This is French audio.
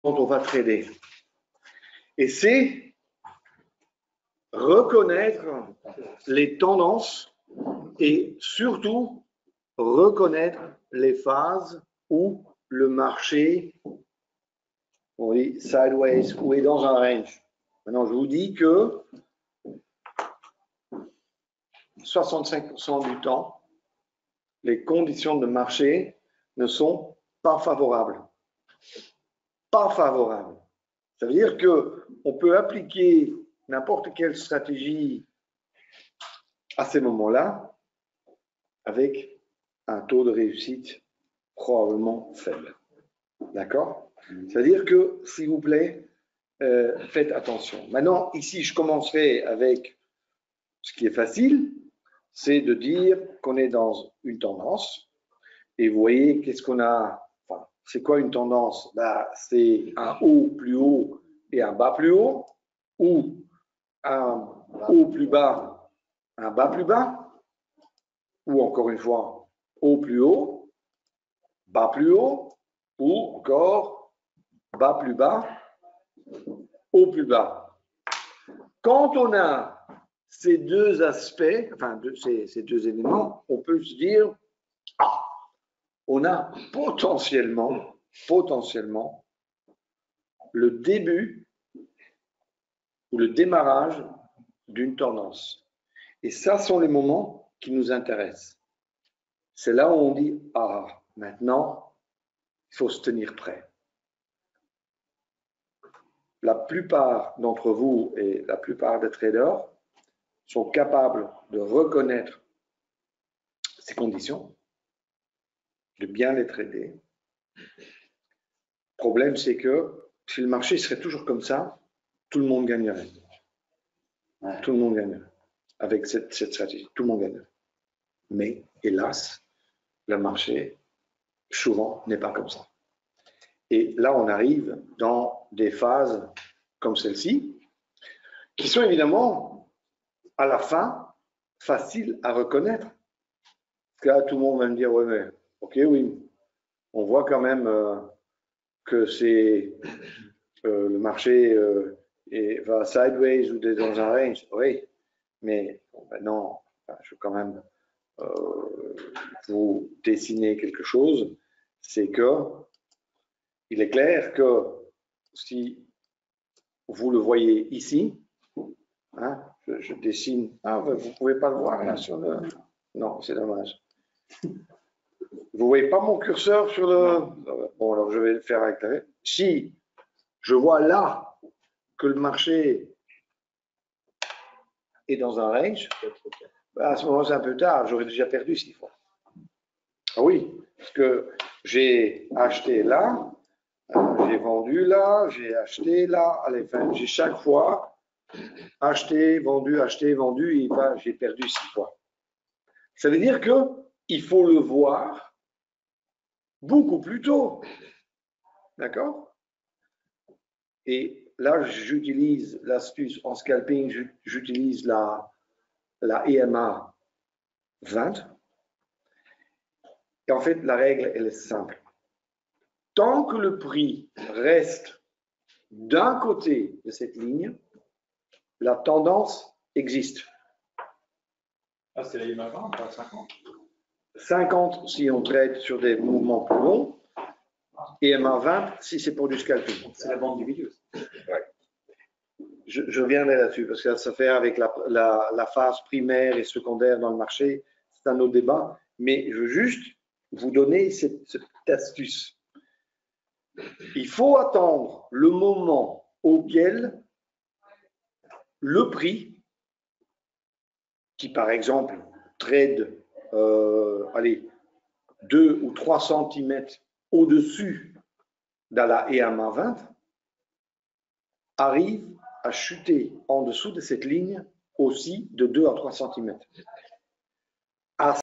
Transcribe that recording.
on va trader. Et c'est reconnaître les tendances et surtout reconnaître les phases où le marché, on dit sideways, ou est dans un range. Maintenant, je vous dis que 65% du temps, les conditions de marché ne sont pas favorables. Pas favorables. Ça veut dire qu'on peut appliquer n'importe quelle stratégie à ces moments-là avec un taux de réussite probablement faible. D'accord? C'est-à-dire que, s'il vous plaît, faites attention. Maintenant, ici, je commencerai avec ce qui est facile, c'est de dire qu'on est dans une tendance. Et vous voyez, qu'est-ce qu'on a? Enfin, c'est quoi une tendance? Bah, c'est un haut plus haut et un bas plus haut, ou un haut plus bas, un bas plus bas, ou encore une fois, haut plus haut, bas plus haut, ou encore bas plus bas, haut plus bas. Quand on a ces deux aspects, enfin ces deux éléments, on peut se dire, ah, on a potentiellement le début ou le démarrage d'une tendance. Et ça sont les moments qui nous intéressent. C'est là où on dit, ah, maintenant, il faut se tenir prêt. La plupart d'entre vous et la plupart des traders sont capables de reconnaître ces conditions, de bien les trader. Le problème, c'est que si le marché serait toujours comme ça, tout le monde gagnerait. Tout le monde gagnerait avec cette stratégie. Tout le monde gagnerait. Mais hélas, le marché, souvent, n'est pas comme ça. Et là, on arrive dans des phases comme celle-ci, qui sont évidemment, à la fin, faciles à reconnaître. Parce que là, tout le monde va me dire, ouais, mais, ok, oui, on voit quand même que c'est le marché va sideways ou dans un range. Oui, mais bon, ben non, je veux quand même vous dessiner quelque chose, c'est que il est clair que si vous le voyez ici, hein, je dessine, ah, vous ne pouvez pas le voir là sur le... Non, c'est dommage. Vous ne voyez pas mon curseur sur le... Bon, alors je vais le faire avec la... Si je vois là que le marché est dans un range, à ce moment c'est un peu tard, j'aurais déjà perdu 6 fois. Ah oui, parce que j'ai acheté là, j'ai vendu là, j'ai acheté là, allez, enfin, j'ai chaque fois acheté, vendu, et ben, j'ai perdu 6 fois. Ça veut dire qu'il faut le voir beaucoup plus tôt. D'accord? Et là, j'utilise l'astuce en scalping, j'utilise la EMA 20. Et en fait, la règle, elle est simple. Tant que le prix reste d'un côté de cette ligne, la tendance existe. Ah, c'est la EMA 20, pas 50. 50 si on trade sur des mouvements plus longs, et EMA 20 si c'est pour du scalping. C'est la bande divideuse. Ouais. Je reviendrai là-dessus parce que ça fait avec la phase primaire et secondaire dans le marché, c'est un autre débat, mais je veux juste vous donner cette astuce. Il faut attendre le moment auquel le prix, qui par exemple trade, allez, 2 ou 3 cm au-dessus de la EMA 20, arrive à chuter en dessous de cette ligne aussi de 2 à 3 cm.